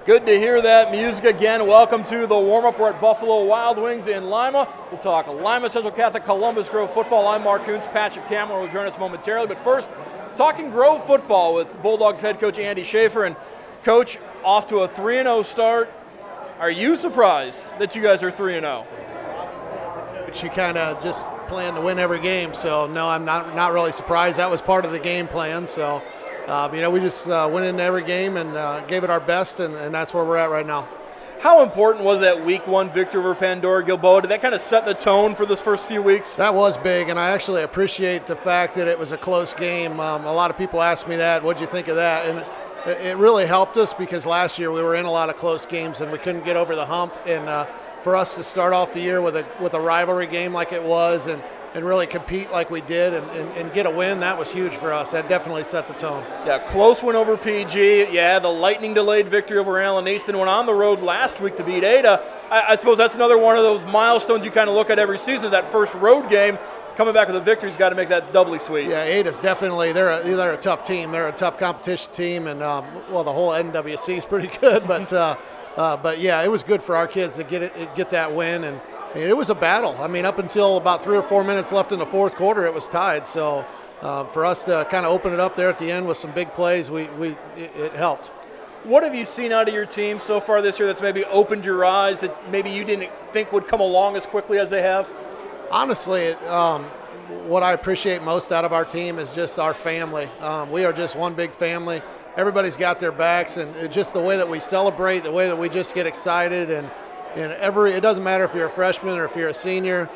Good to hear that music again. Welcome to the warm-up. We're at Buffalo Wild Wings in Lima to talk Lima Central Catholic Columbus Grove football. I'm Mark Kuntz. Patrick Cameron will join us momentarily. But first, talking Grove football with Bulldogs head coach Andy Schaefer. And Coach, off to a 3-0 start. Are you surprised that you guys are 3-0? You kind of just plan to win every game, so no, I'm not really surprised. That was part of the game plan. So, we just went into every game and gave it our best, and that's where we're at right now. How important was that Week 1 victory over Pandora Gilboa? Did that kind of set the tone for this first few weeks? That was big, and I actually appreciate the fact that it was a close game. A lot of people ask me that. What'd you think of that? And it really helped us because last year we were in a lot of close games and we couldn't get over the hump. And for us to start off the year with a rivalry game like it was and really compete like we did and get a win, that was huge for us. That definitely set the tone. Yeah, close win over PG. Yeah, the lightning delayed victory over Allen Easton. Went on the road last week to beat Ada. I suppose that's another one of those milestones you kind of look at every season, is that first road game. Coming back with a victory's got to make that doubly sweet. Yeah, Ada's definitely, they're a tough team. They're a tough competition team, and the whole NWC is pretty good, but yeah, it was good for our kids to get that win, and it was a battle. I mean, up until about 3 or 4 minutes left in the fourth quarter, it was tied. So for us to kind of open it up there at the end with some big plays, it helped. What have you seen out of your team so far this year that's maybe opened your eyes that maybe you didn't think would come along as quickly as they have? Honestly, what I appreciate most out of our team is just our family. We are just one big family. Everybody's got their backs, and just the way that we celebrate, the way that we just get excited, and it doesn't matter if you're a freshman or if you're a senior,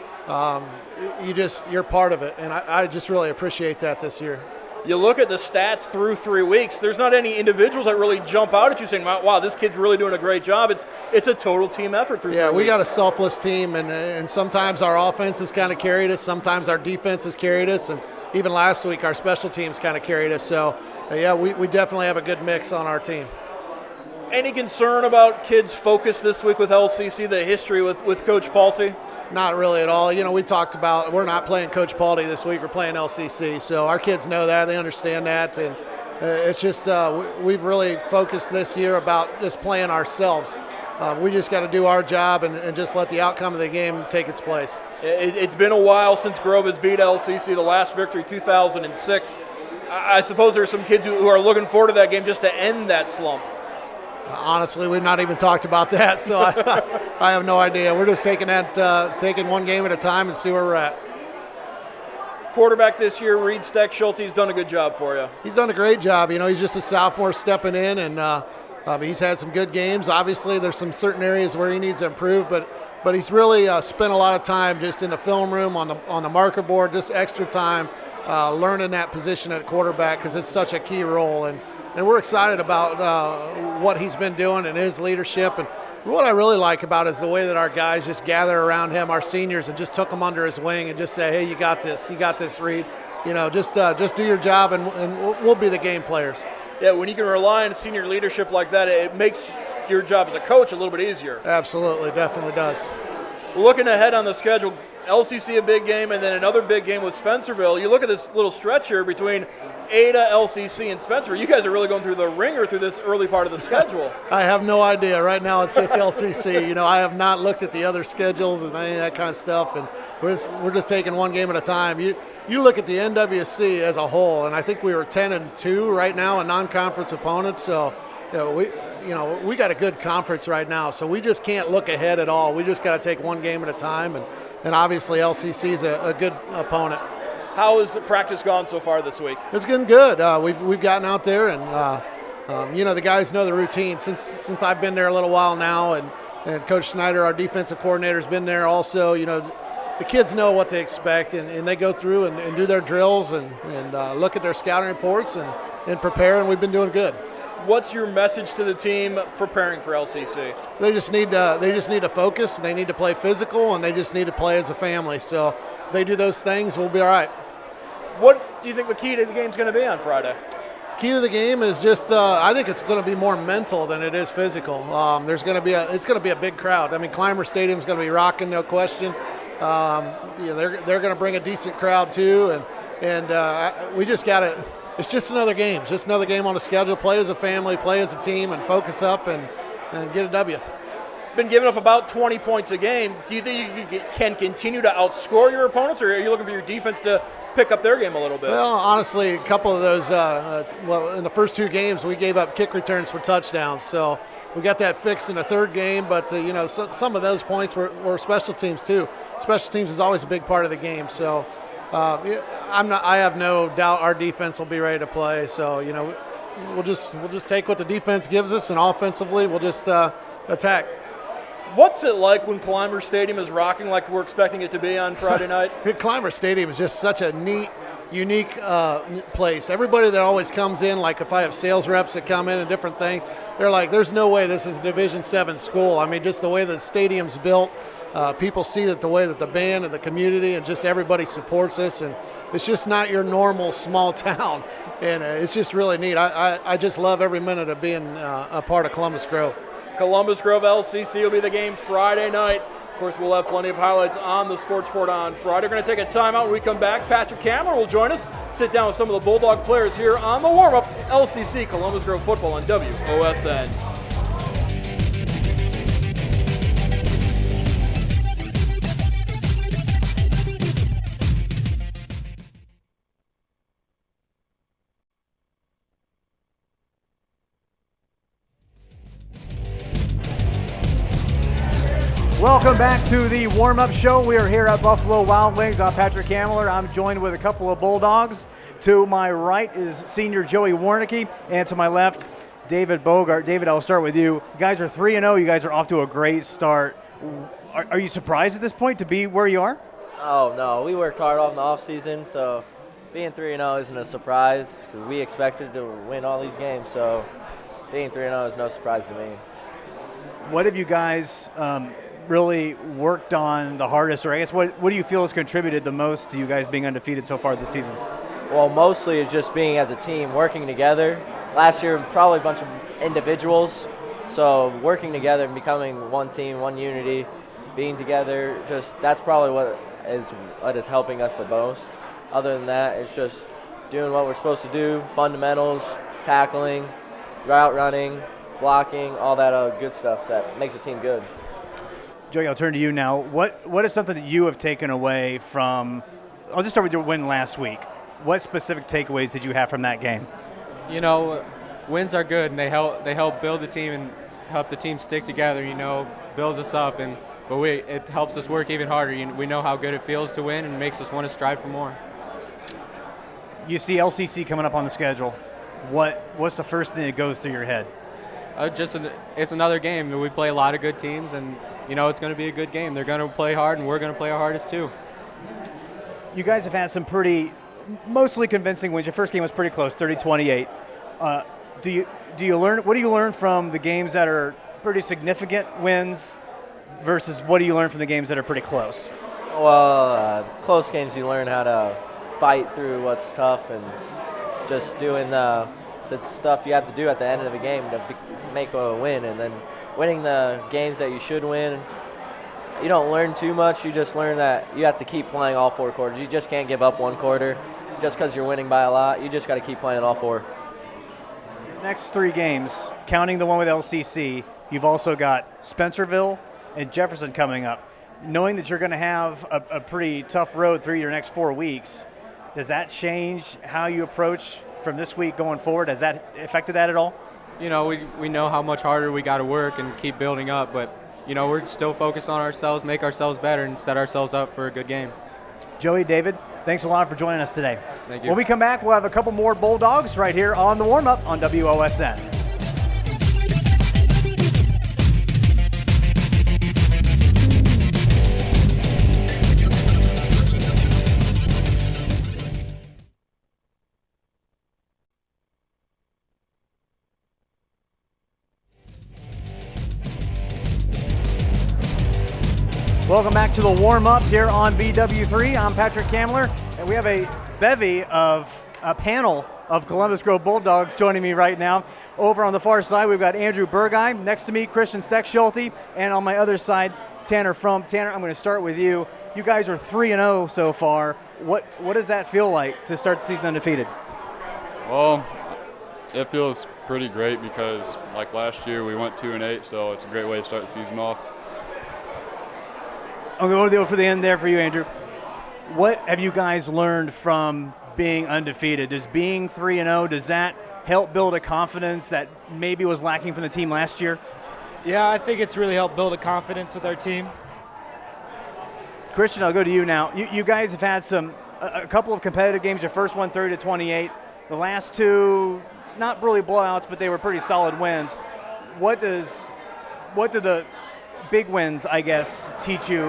you're part of it, and I just really appreciate that this year. You look at the stats through 3 weeks, there's not any individuals that really jump out at you saying, wow, this kid's really doing a great job. It's a total team effort through 3 weeks. Yeah, we got a selfless team, and sometimes our offense has kind of carried us, sometimes our defense has carried us, and even last week our special teams kind of carried us. So, yeah, we definitely have a good mix on our team. Any concern about kids' focus this week with LCC, the history with Coach Paulty? Not really at all. We talked about we're not playing Coach Paulty this week. We're playing LCC. So our kids know that. They understand that. And it's just we've really focused this year about just playing ourselves. We just got to do our job and just let the outcome of the game take its place. It's been a while since Grove has beat LCC. The last victory, 2006. I suppose there are some kids who are looking forward to that game just to end that slump. Honestly, we've not even talked about that, so I have no idea. We're just taking one game at a time and see where we're at. Quarterback this year, Reed Steck-Schulte, he's done a good job for you. He's done a great job. He's just a sophomore stepping in, and he's had some good games. Obviously, there's some certain areas where he needs to improve, but he's really spent a lot of time just in the film room, on the marker board, just extra time learning that position at quarterback because it's such a key role. And we're excited about what he's been doing and his leadership. And what I really like about it is the way that our guys just gather around him, our seniors, and just took him under his wing and just say, hey, you got this, Reed. Just do your job, and we'll be the game players. Yeah, when you can rely on senior leadership like that, it makes your job as a coach a little bit easier. Absolutely, definitely does. Looking ahead on the schedule, LCC a big game, and then another big game with Spencerville. You look at this little stretch here between Ada, LCC, and Spencer. You guys are really going through the ringer through this early part of the schedule. I have no idea. Right now it's just LCC. I have not looked at the other schedules and any of that kind of stuff, and we're just taking one game at a time. You look at the NWC as a whole, and I think we were 10-2 right now in non-conference opponents. So we got a good conference right now. So we just can't look ahead at all. We just got to take one game at a time, and obviously LCC is a good opponent. How has the practice gone so far this week? It's been good. We've gotten out there, and the guys know the routine. Since I've been there a little while now, and Coach Snyder, our defensive coordinator, has been there also. The kids know what they expect, and they go through and do their drills and look at their scouting reports and prepare, and we've been doing good. What's your message to the team preparing for LCC? They just need to focus. They need to play physical, and they just need to play as a family. So if they do those things, we'll be all right. What do you think the key to the game is going to be on Friday? Key to the game is just I think it's going to be more mental than it is physical. It's going to be a big crowd. I mean, Clymer Stadium's going to be rocking, no question. They're going to bring a decent crowd too, and we just got to. It's just another game. It's just another game on the schedule. Play as a family, play as a team, and focus up and and get a W. Been giving up about 20 points a game. Do you think you can continue to outscore your opponents, or are you looking for your defense to pick up their game a little bit? Well, honestly, a couple of those, in the first 2 games, we gave up kick returns for touchdowns. So we got that fixed in the 3rd game, but, some of those points were special teams too. Special teams is always a big part of the game. So I have no doubt our defense will be ready to play. So, we'll just take what the defense gives us, and offensively we'll just attack. What's it like when Clymer Stadium is rocking like we're expecting it to be on Friday night? Clymer Stadium is just such a neat, unique place. Everybody that always comes in, like if I have sales reps that come in and different things, they're like, there's no way this is a Division VII school. I mean, just the way the stadium's built, people see that the way that the band and the community and just everybody supports us, and it's just not your normal small town, and it's just really neat. I just love every minute of being a part of Columbus Grove. Columbus Grove LCC will be the game Friday night. Of course, we'll have plenty of highlights on the Sports Report on Friday. We're going to take a timeout. When we come back, Patrick Kamler will join us, sit down with some of the Bulldog players here on the warm-up. LCC Columbus Grove football on WOSN. Welcome back to the warm-up show. We are here at Buffalo Wild Wings. I'm Patrick Kamler. I'm joined with a couple of Bulldogs. To my right is senior Joey Warnicki, and to my left, David Bogart. David, I'll start with you. You guys are 3-0. You guys are off to a great start. Are you surprised at this point to be where you are? Oh, no. We worked hard off in the offseason, so being 3-0 isn't a surprise because we expected to win all these games, so being 3-0 is no surprise to me. What have you guys really worked on the hardest, or I guess what do you feel has contributed the most to you guys being undefeated so far this season? Well, mostly it's just being as a team, working together. Last year, probably a bunch of individuals, so working together and becoming one team, one unity, being together, that's probably what is helping us the most. Other than that, it's just doing what we're supposed to do, fundamentals, tackling, route running, blocking, all that good stuff that makes a team good. Joey, I'll turn to you now. What is something that you have taken away from, I'll just start with your win last week. What specific takeaways did you have from that game? Wins are good, and they help build the team and help the team stick together, builds us up, but it helps us work even harder. We know how good it feels to win and makes us want to strive for more. You see LCC coming up on the schedule. What's the first thing that goes through your head? It's another game. We play a lot of good teams, and it's going to be a good game. They're going to play hard, and we're going to play our hardest too. You guys have had some mostly convincing wins. Your first game was pretty close, 30-28. Do you learn? What do you learn from the games that are pretty significant wins versus what do you learn from the games that are pretty close? Well, close games you learn how to fight through what's tough and just doing the stuff you have to do at the end of the game to make a win, and then winning the games that you should win. You don't learn too much. You just learn that you have to keep playing all 4 quarters. You just can't give up one quarter just because you're winning by a lot. You just got to keep playing all 4. Next 3 games, counting the one with LCC, you've also got Spencerville and Jefferson coming up. Knowing that you're going to have a pretty tough road through your next 4 weeks, does that change how you approach from this week going forward? Has that affected that at all? We know how much harder we got to work and keep building up, but we're still focused on ourselves, make ourselves better, and set ourselves up for a good game. Joey, David, thanks a lot for joining us today. Thank you. When we come back, we'll have a couple more Bulldogs right here on the warm-up on WOSN. Welcome back to the warm-up here on BW3. I'm Patrick Kamler, and we have a panel of Columbus Grove Bulldogs joining me right now. Over on the far side, we've got Andrew Burgheim. Next to me, Christian Steckschulte, and on my other side, Tanner From. Tanner, I'm going to start with you. You guys are 3-0 so far. What does that feel like to start the season undefeated? Well, It feels pretty great because, like last year, we went 2-8, so it's a great way to start the season off. I'm going to go for the end there for you, Andrew. What have you guys learned from being undefeated? Does being 3-0, does that help build a confidence that maybe was lacking from the team last year? Yeah, I think it's really helped build a confidence with our team. Christian, I'll go to you now. You guys have had a couple of competitive games. Your first one 30-28. The last two, not really blowouts, but they were pretty solid wins. What do the big wins, I guess, teach you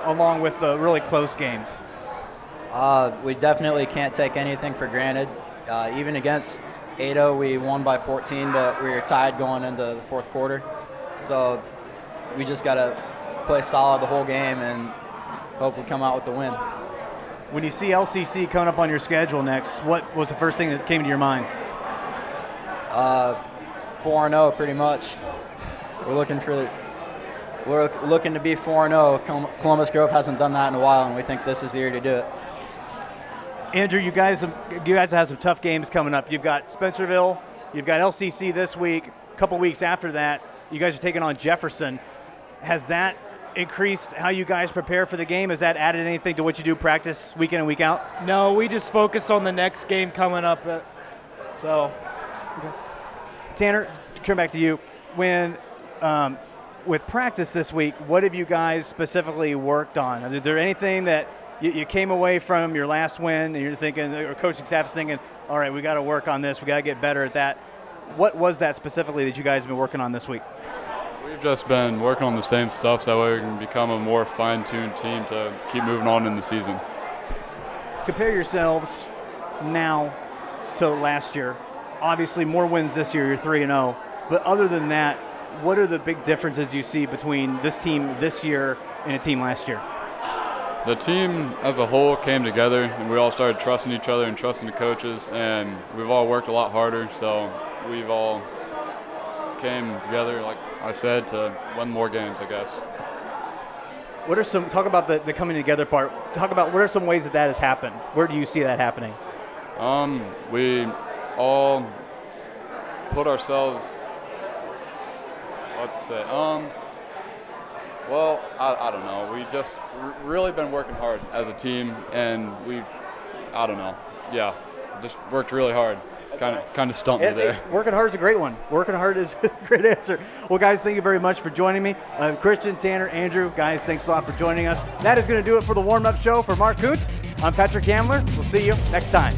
along with the really close games? We definitely can't take anything for granted. Even against Ado, we won by 14, but we were tied going into the fourth quarter. So we just got to play solid the whole game and hope we come out with the win. When you see LCC coming up on your schedule next, what was the first thing that came to your mind? 4-0 pretty much. We're looking to be 4-0. Columbus Grove hasn't done that in a while, and we think this is the year to do it. Andrew, you guys have some tough games coming up. You've got Spencerville, you've got LCC this week. A couple weeks after that, you guys are taking on Jefferson. Has that increased how you guys prepare for the game? Has that added anything to what you do practice week in and week out? No, we just focus on the next game coming up. Tanner, to come back to you. When with practice this week, what have you guys specifically worked on? Is there anything that you came away from your last win and you're thinking, or coaching staff is thinking, all right, we got to work on this, we got to get better at that? What was that specifically that you guys have been working on this week? We've just been working on the same stuff so that way we can become a more fine-tuned team to keep moving on in the season. Compare yourselves now to last year. Obviously, more wins this year, you're 3-0. But other than that, what are the big differences you see between this team this year and a team last year? The team as a whole came together, and we all started trusting each other and trusting the coaches, and we've all worked a lot harder, so we've all came together, like I said, to win more games, I guess. Talk about the coming together part. Talk about what are some ways that has happened? Where do you see that happening? We all put ourselves, what to say, well, I don't know. We just really been working hard as a team, and just worked really hard. Kind of stumped me there. Working hard is a great one. Working hard is a great answer. Well, guys, thank you very much for joining me. Christian, Tanner, Andrew, guys, thanks a lot for joining us. That is going to do it for the warm-up show for Mark Kuntz. I'm Patrick Hamler. We'll see you next time.